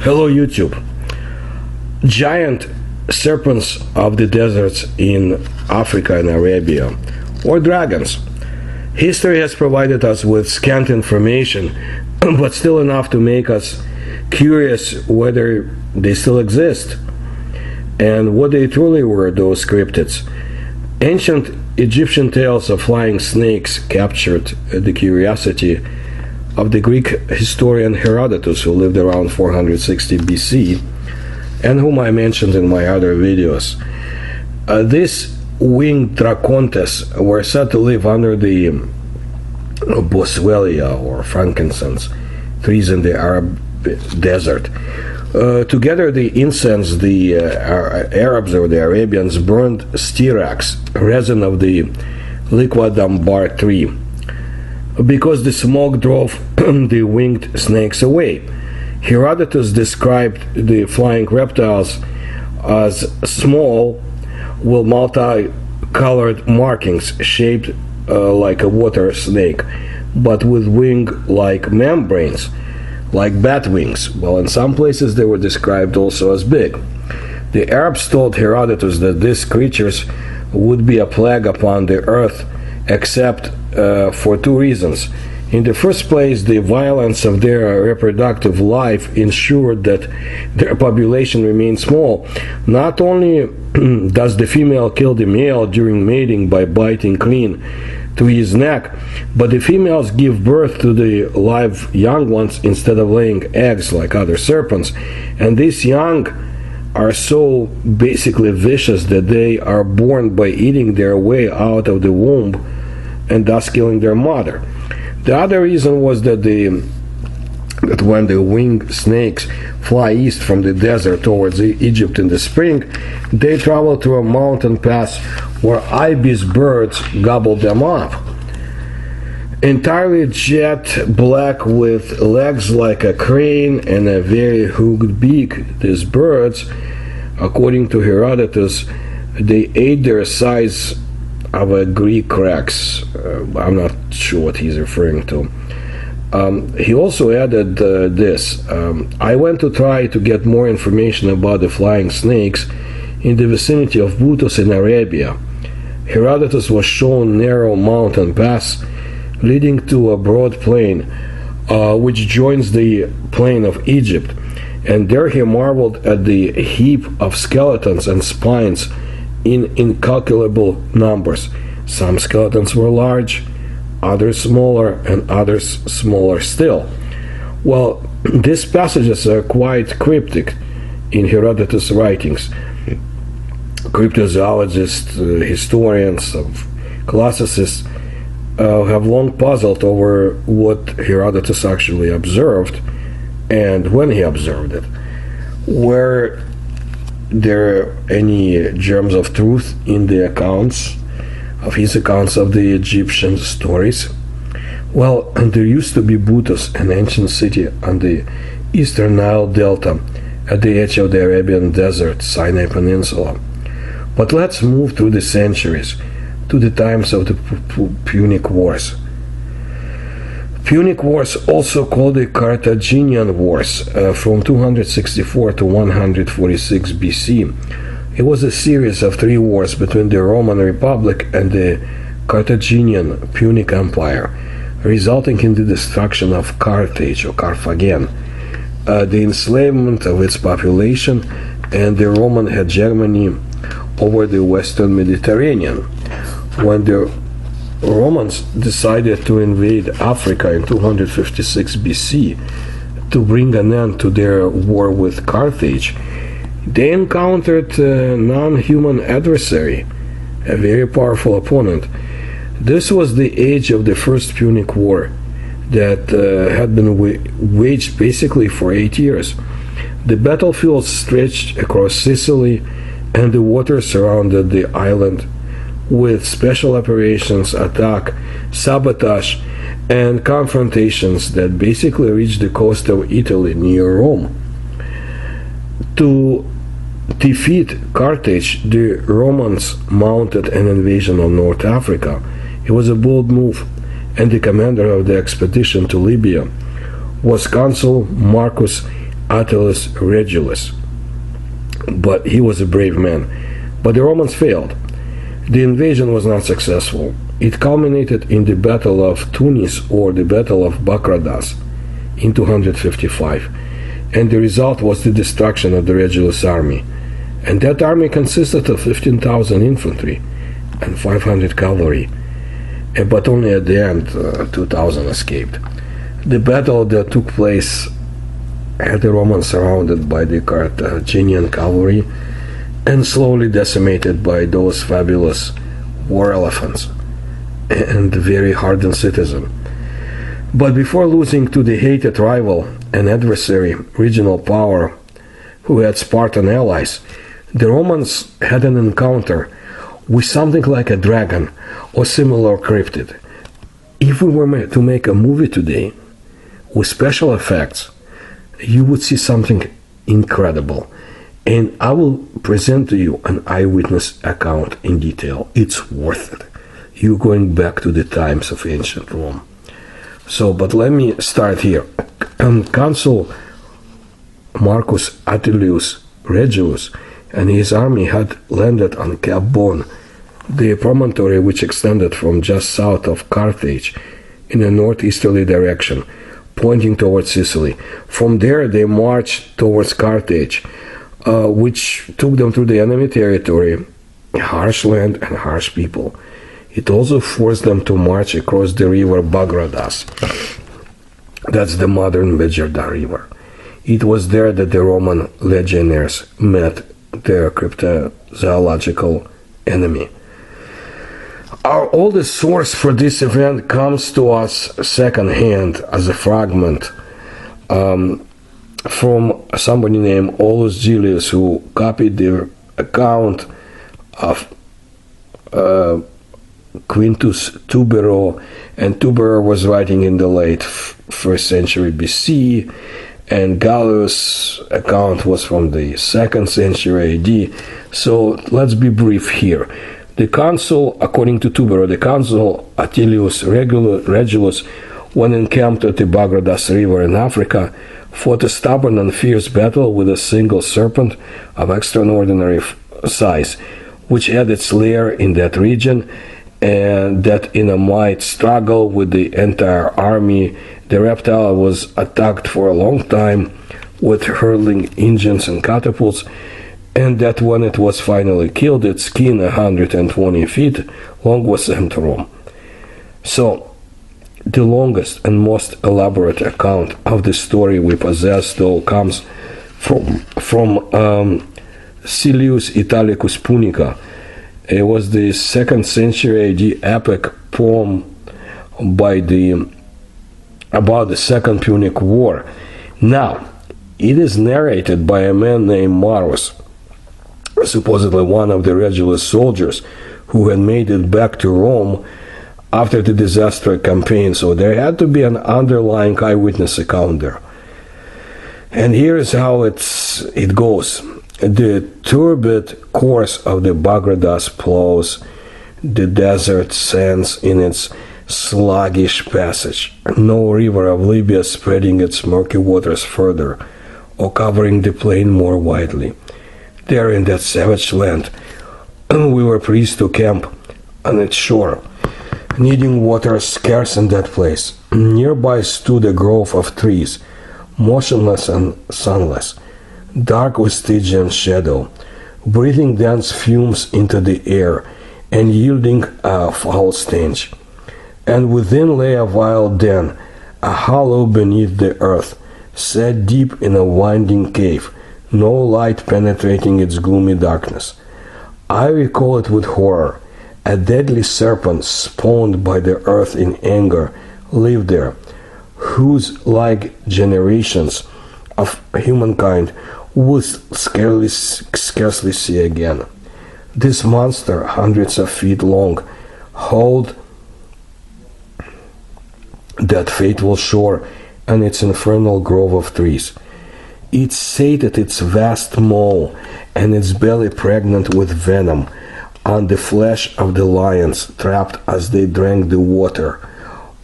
Hello YouTube. Giant serpents of the deserts in Africa and Arabia, or dragons. History has provided us with scant information, but still enough to make us curious whether they still exist and what they truly were, those cryptids. Ancient Egyptian tales of flying snakes captured the curiosity of the Greek historian Herodotus, who lived around 460 BC, and whom I mentioned in my other videos. These winged dracontes were said to live under the boswellia, or frankincense, trees in the Arab desert. Together the incense, the Arabs or the Arabians burned styrax, resin of the liquidambar tree, because the smoke drove the winged snakes away. Herodotus described the flying reptiles as small, with multi-colored markings shaped like a water snake, but with wing-like membranes, like bat wings, while in some places they were described also as big. The Arabs told Herodotus that these creatures would be a plague upon the earth, except for two reasons. In the first place, the violence of their reproductive life ensured that their population remained small. Not only does the female kill the male during mating by biting clean to his neck, but the females give birth to the live young ones instead of laying eggs like other serpents. And these young are so basically vicious that they are born by eating their way out of the womb and thus killing their mother. The other reason was that when the winged snakes fly east from the desert towards Egypt in the spring, they travel through a mountain pass where ibis birds gobble them up. Entirely jet black with legs like a crane and a very hooked beak, these birds, according to Herodotus, they ate their size of a Greek rex. I'm not sure what he's referring to. He also added this. I went to try to get more information about the flying snakes in the vicinity of Butos in Arabia. Herodotus was shown narrow mountain paths leading to a broad plain, which joins the plain of Egypt, and there he marveled at the heap of skeletons and spines in incalculable numbers. Some skeletons were large, others smaller, and others smaller still. Well, these passages are quite cryptic in Herodotus' writings. Cryptozoologists, historians, classicists have long puzzled over what Herodotus actually observed and when he observed it. Were there any germs of truth in the accounts of his accounts of the Egyptian stories? Well, there used to be Butos, an ancient city on the eastern Nile Delta at the edge of the Arabian Desert, Sinai Peninsula. But let's move through the centuries to the times of the Punic Wars. Punic Wars, also called the Carthaginian Wars, from 264 to 146 BC. It was a series of three wars between the Roman Republic and the Carthaginian Punic Empire, resulting in the destruction of Carthage, or Carthagena, the enslavement of its population, and the Roman hegemony over the western Mediterranean. When the Romans decided to invade Africa in 256 BC to bring an end to their war with Carthage, they encountered a non-human adversary, a very powerful opponent. This was the age of the First Punic War that had been waged basically for 8 years. The battlefield stretched across Sicily, and the water surrounded the island, with special operations, attack, sabotage, and confrontations that basically reached the coast of Italy near Rome. To defeat Carthage, the Romans mounted an invasion of North Africa. It was a bold move, and the commander of the expedition to Libya was Consul Marcus Attalus Regulus. But he was a brave man. But the Romans failed. The invasion was not successful. It culminated in the Battle of Tunis, or the Battle of Bagradas, in 255. And the result was the destruction of the Regulus army. And that army consisted of 15,000 infantry and 500 cavalry. But only at the end, 2,000 escaped. The battle that took place had the Romans surrounded by the Carthaginian cavalry and slowly decimated by those fabulous war elephants and very hardened citizen. But before losing to the hated rival and adversary, regional power, who had Spartan allies, the Romans had an encounter with something like a dragon or similar cryptid. If we were to make a movie today with special effects, you would see something incredible. And I will present to you an eyewitness account in detail. It's worth it. You're going back to the times of ancient Rome. But let me start here. Consul Marcus Atilius Regulus and his army had landed on Cape Bon, the promontory which extended from just south of Carthage in a northeasterly direction, pointing towards Sicily. From there they marched towards Carthage, which took them through the enemy territory, harsh land and harsh people. It also forced them to march across the river Bagradas. That's the modern Bagradas River. It was there that the Roman legionaries met their cryptozoological enemy. Our oldest source for this event comes to us secondhand as a fragment from somebody named Aulus Gellius, who copied the account of Quintus Tubero, and Tubero was writing in the late 1st century BC, and Gallus' account was from the 2nd century AD. So let's be brief here. The consul, according to Tubero, the consul Atilius Regulus, when encamped at the Bagradas River in Africa, fought a stubborn and fierce battle with a single serpent of extraordinary size, which had its lair in that region, and that in a might struggle with the entire army, the reptile was attacked for a long time with hurling engines and catapults, and that when it was finally killed, its skin 120 feet long was sent to Rome. So, the longest and most elaborate account of the story we possess, though, comes from Silius Italicus Punica. It was the 2nd century AD epic poem about the Second Punic War. Now, it is narrated by a man named Marus, supposedly one of the Regulus soldiers who had made it back to Rome after the disastrous campaign. So there had to be an underlying eyewitness account there. And here is how it goes. The turbid course of the Bagradas plows the desert sands in its sluggish passage. No river of Libya spreading its murky waters further, or covering the plain more widely. There in that savage land, we were pleased to camp on its shore, needing water scarce in that place. Nearby stood a grove of trees, motionless and sunless, dark with Stygian shadow, breathing dense fumes into the air and yielding a foul stench. And within lay a vile den, a hollow beneath the earth, set deep in a winding cave, no light penetrating its gloomy darkness. I recall it with horror. A deadly serpent, spawned by the earth in anger, lived there, whose like generations of humankind would scarcely see again. This monster, hundreds of feet long, hauled that fateful shore and its infernal grove of trees. It sated its vast maw and its belly pregnant with venom on the flesh of the lions trapped as they drank the water,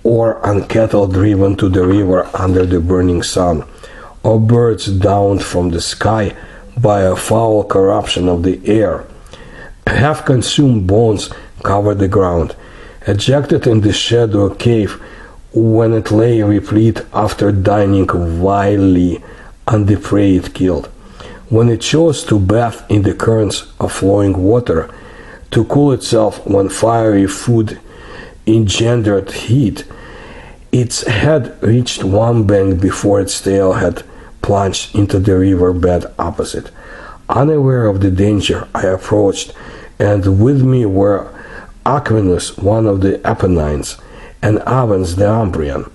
or on cattle driven to the river under the burning sun, or birds downed from the sky by a foul corruption of the air. Half-consumed bones covered the ground, ejected in the shed or cave when it lay replete after dining vilely on the prey it killed. When it chose to bathe in the currents of flowing water, to cool itself when fiery food engendered heat, its head reached one bank before its tail had plunged into the river bed opposite. Unaware of the danger, I approached, and with me were Aquinus, one of the Apennines, and Avens the Umbrian.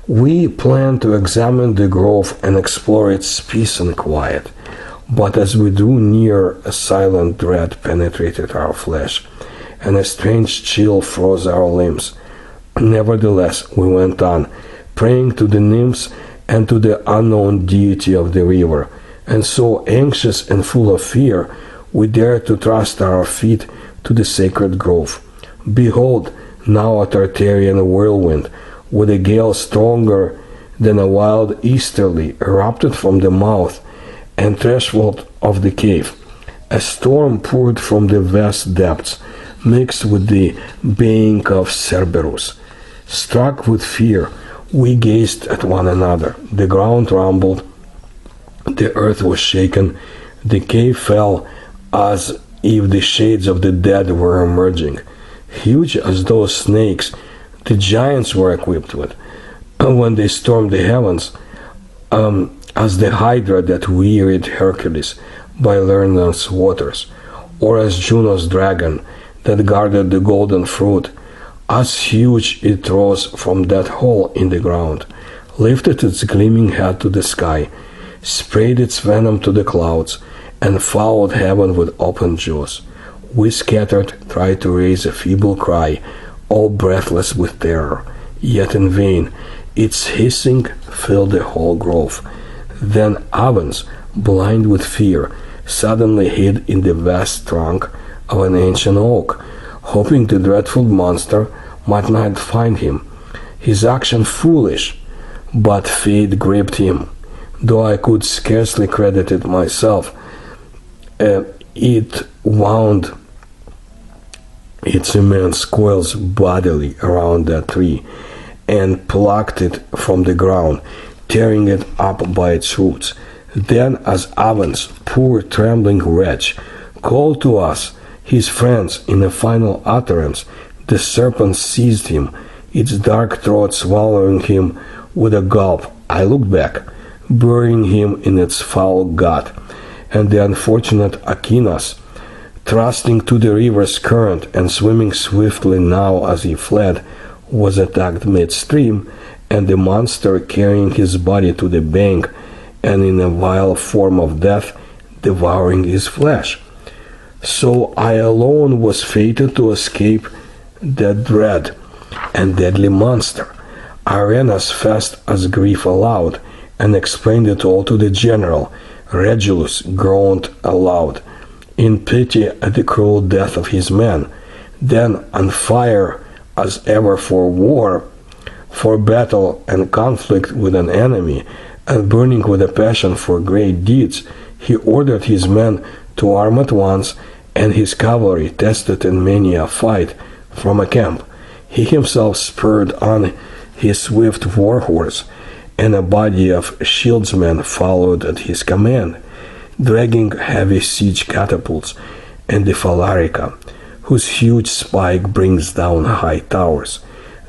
We planned to examine the grove and explore its peace and quiet. But as we drew near, a silent dread penetrated our flesh, and a strange chill froze our limbs. Nevertheless, we went on, praying to the nymphs and to the unknown deity of the river, and so anxious and full of fear, we dared to trust our feet to the sacred grove. Behold, now a Tartarian whirlwind, with a gale stronger than a wild easterly, erupted from the mouth and threshold of the cave. A storm poured from the vast depths, mixed with the baying of Cerberus. Struck with fear, we gazed at one another. The ground rumbled, the earth was shaken, the cave fell as if the shades of the dead were emerging. Huge as those snakes the giants were equipped with when they stormed the heavens, as the hydra that wearied Hercules by Lerna's waters, or as Juno's dragon that guarded the golden fruit. As huge it rose from that hole in the ground, lifted its gleaming head to the sky, sprayed its venom to the clouds, and followed heaven with open jaws. We scattered, tried to raise a feeble cry, all breathless with terror, yet in vain. Its hissing filled the whole grove. Then Avens, blind with fear, suddenly hid in the vast trunk of an ancient oak, hoping the dreadful monster might not find him. His action foolish, but fate gripped him. Though I could scarcely credit it myself, it wound its immense coils bodily around that tree and plucked it from the ground, tearing it up by its roots. Then, as Avens, poor trembling wretch, called to us, his friends, in a final utterance, the serpent seized him, its dark throat swallowing him with a gulp. I looked back, burying him in its foul gut, and the unfortunate Aquinas, trusting to the river's current and swimming swiftly now as he fled, was attacked midstream, and the monster, carrying his body to the bank and in a vile form of death, devouring his flesh. So I alone was fated to escape that dread and deadly monster. Arenas fast as grief allowed, and explained it all to the general. Regulus groaned aloud, in pity at the cruel death of his men. Then, on fire as ever for war, for battle and conflict with an enemy, and burning with a passion for great deeds, he ordered his men to arm at once, and his cavalry, tested in many a fight, from a camp. He himself spurred on his swift war horse, and a body of shieldsmen followed at his command, dragging heavy siege catapults and the phalarica, whose huge spike brings down high towers.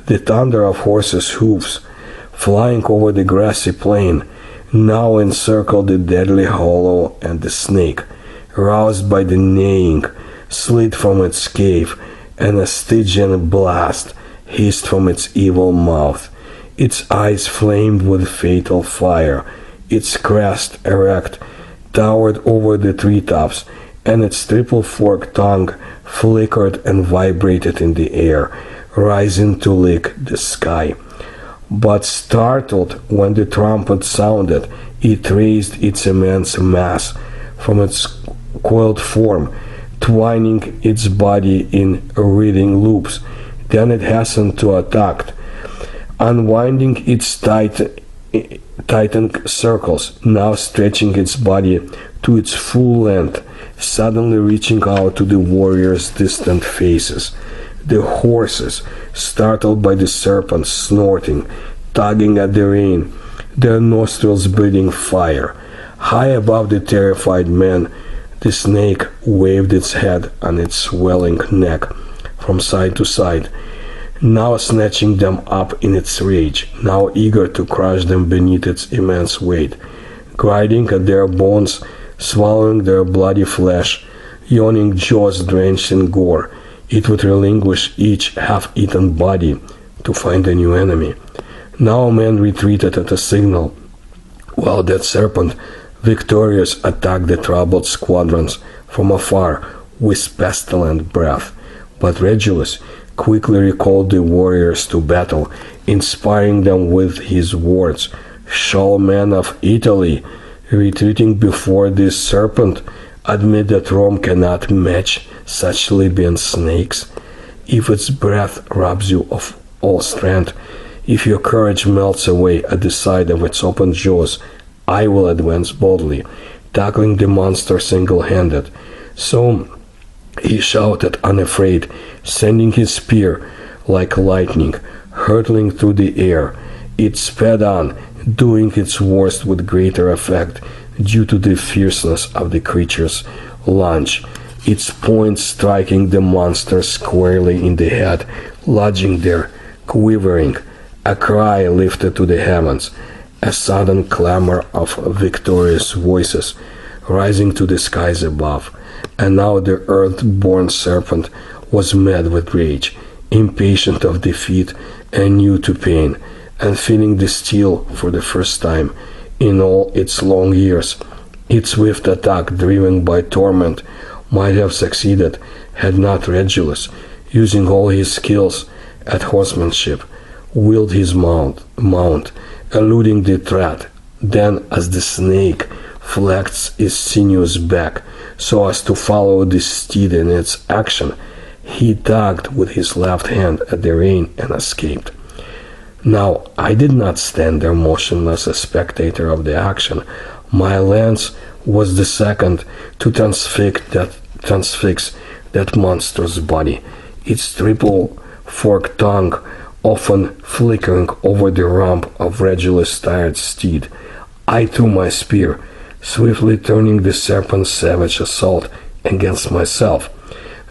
The thunder of horses' hoofs, flying over the grassy plain, now encircled the deadly hollow, and the snake, roused by the neighing, slid from its cave, and a Stygian blast hissed from its evil mouth. Its eyes flamed with fatal fire, its crest erect towered over the treetops, and its triple-forked tongue flickered and vibrated in the air, rising to lick the sky. But startled when the trumpet sounded, it raised its immense mass from its coiled form, twining its body in writhing loops. Then it hastened to attack, unwinding its tight tightened circles, now stretching its body to its full length, suddenly reaching out to the warriors' distant faces. The horses, startled by the serpents snorting, tugging at the rein, their nostrils breathing fire. High above the terrified men, the snake waved its head and its swelling neck from side to side, now snatching them up in its rage, now eager to crush them beneath its immense weight, grinding at their bones, swallowing their bloody flesh, yawning jaws drenched in gore. It would relinquish each half-eaten body to find a new enemy. Now men retreated at a signal, while that serpent, victorious, attacked the troubled squadrons from afar with pestilent breath. But Regulus quickly recalled the warriors to battle, inspiring them with his words. Shall men of Italy, retreating before this serpent, admit that Rome cannot match such Libyan snakes? If its breath robs you of all strength, if your courage melts away at the sight of its open jaws, I will advance boldly, tackling the monster single-handed. So he shouted, unafraid, sending his spear like lightning, hurtling through the air. It sped on, doing its worst with greater effect due to the fierceness of the creature's lunge, its point striking the monster squarely in the head, lodging there, quivering. A cry lifted to the heavens, a sudden clamor of victorious voices rising to the skies above. And now the earth-born serpent was mad with rage, impatient of defeat and new to pain, and feeling the steel for the first time in all its long years. Its swift attack, driven by torment, might have succeeded had not Regulus, using all his skills at horsemanship, wheeled his mount, eluding the threat. Then, as the snake flexed its sinuous back so as to follow the steed in its action, he tugged with his left hand at the rein and escaped. Now, I did not stand there motionless, a spectator of the action. My lance was the second to transfix that monster's body, its triple forked tongue often flickering over the rump of Regulus' tired steed. I threw my spear, swiftly turning the serpent's savage assault against myself.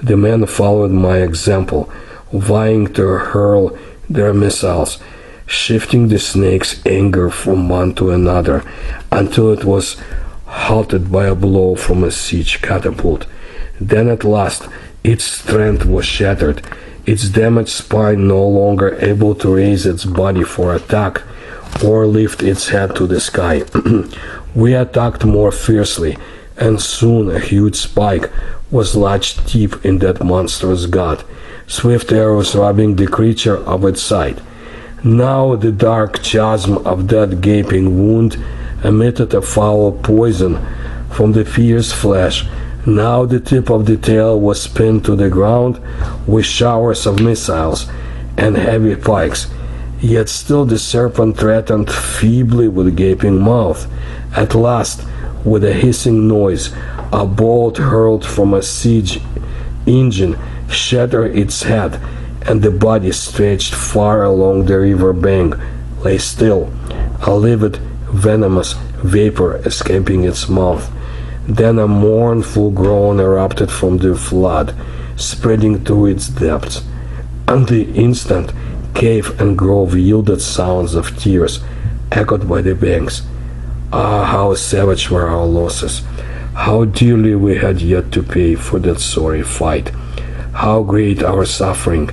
The men followed my example, vying to hurl their missiles, shifting the snake's anger from one to another until it was halted by a blow from a siege catapult. Then at last its strength was shattered, its damaged spine no longer able to raise its body for attack or lift its head to the sky. We attacked more fiercely, and soon a huge spike was lodged deep in that monster's gut, swift arrows robbing the creature of its sight. Now the dark chasm of that gaping wound emitted a foul poison from the fierce flesh. Now the tip of the tail was pinned to the ground with showers of missiles and heavy pikes. Yet still the serpent threatened feebly with gaping mouth. At last, with a hissing noise, a bolt hurled from a siege engine shattered its head, and the body, stretched far along the river bank, lay still, a livid, venomous vapor escaping its mouth. Then a mournful groan erupted from the flood, spreading through its depths. On the instant, cave and grove yielded sounds of tears, echoed by the banks. Ah, how savage were our losses! How dearly we had yet to pay for that sorry fight! How great our suffering,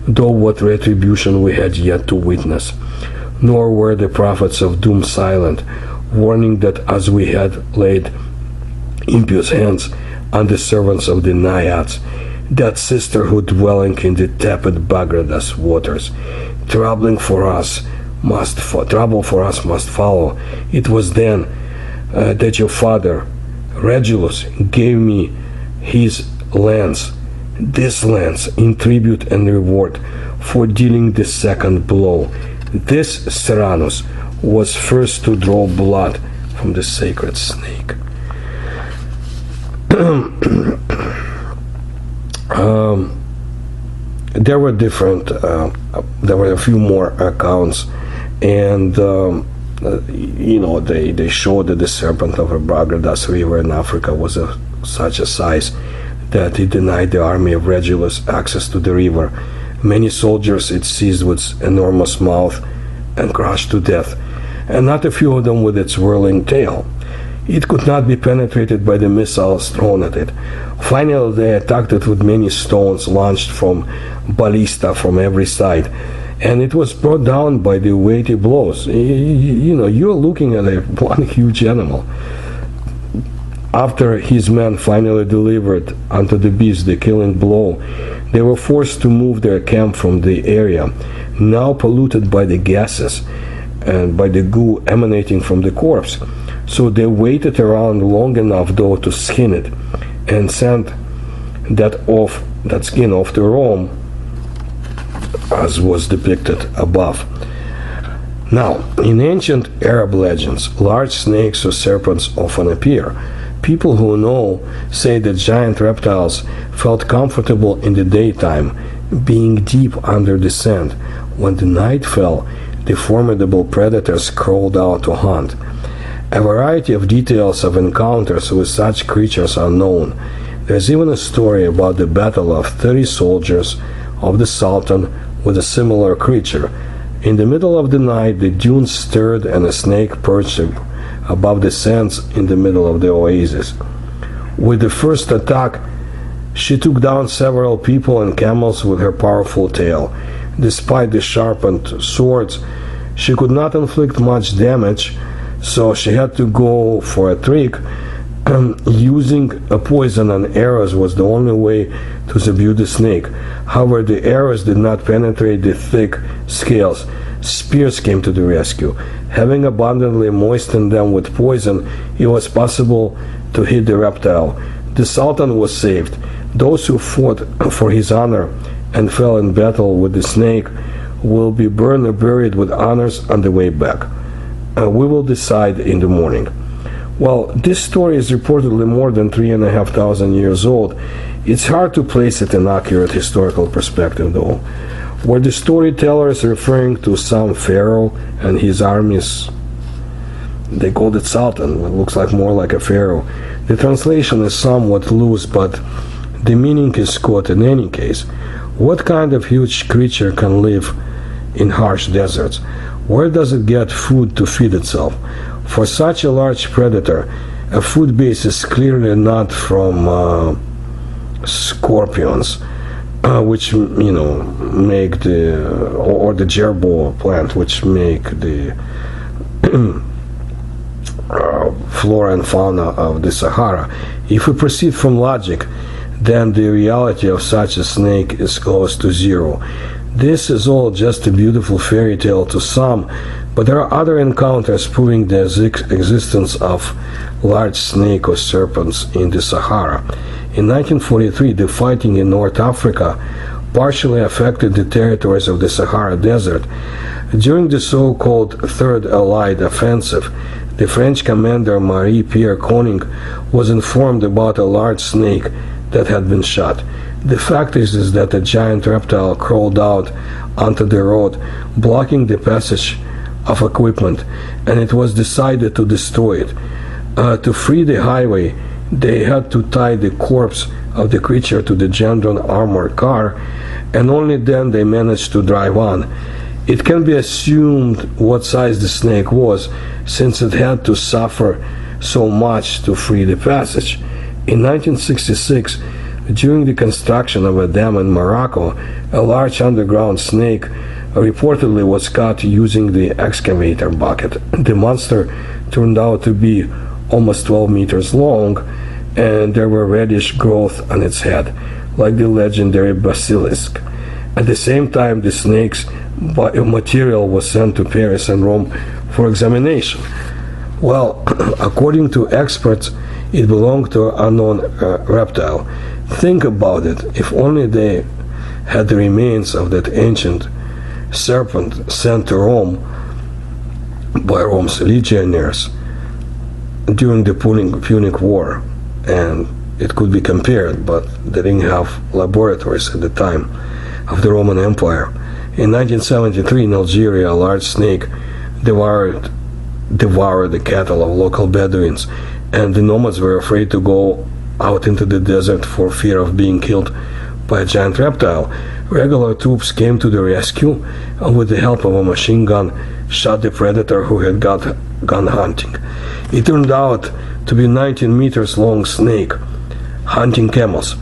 though what retribution we had yet to witness! Nor were the prophets of doom silent, warning that as we had laid impious hands on the servants of the Naiads, that sisterhood dwelling in the tepid Bagradas waters, trouble for us must follow. It was then that your father Regulus gave me his lance, this lance, in tribute and reward for dealing the second blow. This, Serranus, was first to draw blood from the sacred snake. There were different, there were a few more accounts, and they showed that the serpent of the Bagradas river in Africa was of such a size that it denied the army of Regulus access to the river. Many soldiers it seized with its enormous mouth and crushed to death, and not a few of them with its whirling tail. It could not be penetrated by the missiles thrown at it. Finally, they attacked it with many stones launched from ballista from every side, and it was brought down by the weighty blows. You're looking at one huge animal. After his men finally delivered unto the beast the killing blow, they were forced to move their camp from the area, now polluted by the gases and by the goo emanating from the corpse. So they waited around long enough, though, to skin it and sent that skin off to Rome, as was depicted above. Now, in ancient Arab legends, large snakes or serpents often appear. People who know say that giant reptiles felt comfortable in the daytime, being deep under the sand. When the night fell, the formidable predators crawled out to hunt. A variety of details of encounters with such creatures are known. There's even a story about the battle of 30 soldiers of the Sultan with a similar creature. In the middle of the night, the dunes stirred and a snake perched above the sands in the middle of the oasis. With the first attack, she took down several people and camels with her powerful tail. Despite the sharpened swords, she could not inflict much damage, so she had to go for a trick. Using a poison and arrows was the only way to subdue the snake. However, the arrows did not penetrate the thick scales. Spears came to the rescue. Having abundantly moistened them with poison, it was possible to hit the reptile. The Sultan was saved. Those who fought for his honor and fell in battle with the snake will be burned or buried with honors on the way back. We will decide in the morning. Well, this story is reportedly more than 3,500 years old. It's hard to place it in accurate historical perspective, though. Were the storytellers referring to some pharaoh and his armies? They called it Sultan. It looks like more like a pharaoh. The translation is somewhat loose, but the meaning is caught in any case. What kind of huge creature can live in harsh deserts? Where does it get food to feed itself? For such a large predator, a food base is clearly not from scorpions, which make or the jerboa plant, which make the flora and fauna of the Sahara. If we proceed from logic, then the reality of such a snake is close to zero. This is all just a beautiful fairy tale to some, but there are other encounters proving the existence of large snake or serpents in the Sahara. In 1943, the fighting in North Africa partially affected the territories of the Sahara Desert. During the so-called Third Allied Offensive, the French commander Marie-Pierre Koning was informed about a large snake that had been shot. The fact is that a giant reptile crawled out onto the road, blocking the passage of equipment, and it was decided to destroy it. To free the highway, they had to tie the corpse of the creature to the Gendron armored car, and only then they managed to drive on. It can be assumed what size the snake was, since it had to suffer so much to free the passage. In 1966, during the construction of a dam in Morocco, a large underground snake reportedly was caught using the excavator bucket. The monster turned out to be almost 12 meters long, and there were reddish growth on its head, like the legendary basilisk. At the same time, the snake's material was sent to Paris and Rome for examination. Well, according to experts, it belonged to an unknown reptile. Think about it. If only they had the remains of that ancient serpent sent to Rome, by Rome's legionnaires during the Punic War, and it could be compared, but they didn't have laboratories at the time of the Roman Empire. In 1973 in Algeria, a large snake devoured the cattle of local Bedouins, and the nomads were afraid to go out into the desert for fear of being killed by a giant reptile. Regular troops came to the rescue and with the help of a machine gun shot the predator who had gone hunting. It turned out to be a 19 meters long snake hunting camels.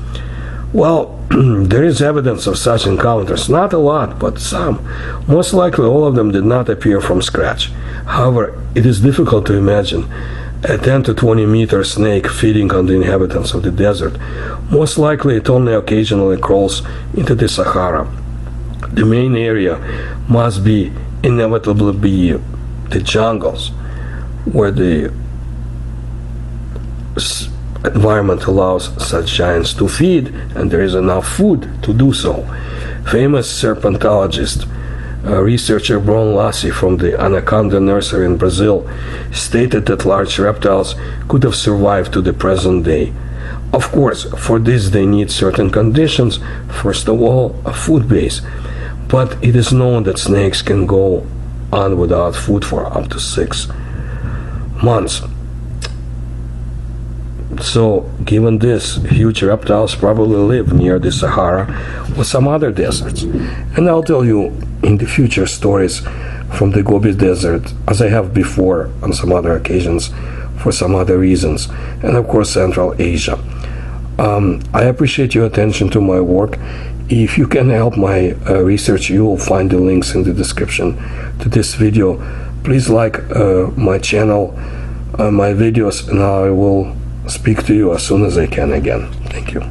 Well, there is evidence of such encounters, not a lot, but some. Most likely all of them did not appear from scratch. However, it is difficult to imagine a 10 to 20 meter snake feeding on the inhabitants of the desert. Most likely it only occasionally crawls into the Sahara. The main area must inevitably be the jungles, where the environment allows such giants to feed, and there is enough food to do so. Famous serpentologist, researcher Bron Lassie from the Anaconda Nursery in Brazil stated that large reptiles could have survived to the present day. Of course, for this they need certain conditions, first of all, a food base. But it is known that snakes can go on without food for up to 6 months. So, given this, huge reptiles probably live near the Sahara or some other deserts. And I'll tell you in the future stories from the Gobi Desert, as I have before on some other occasions, for some other reasons, and of course Central Asia. I appreciate your attention to my work. If you can help my research, you will find the links in the description to this video. Please like my channel, my videos, and I will speak to you as soon as I can again. Thank you.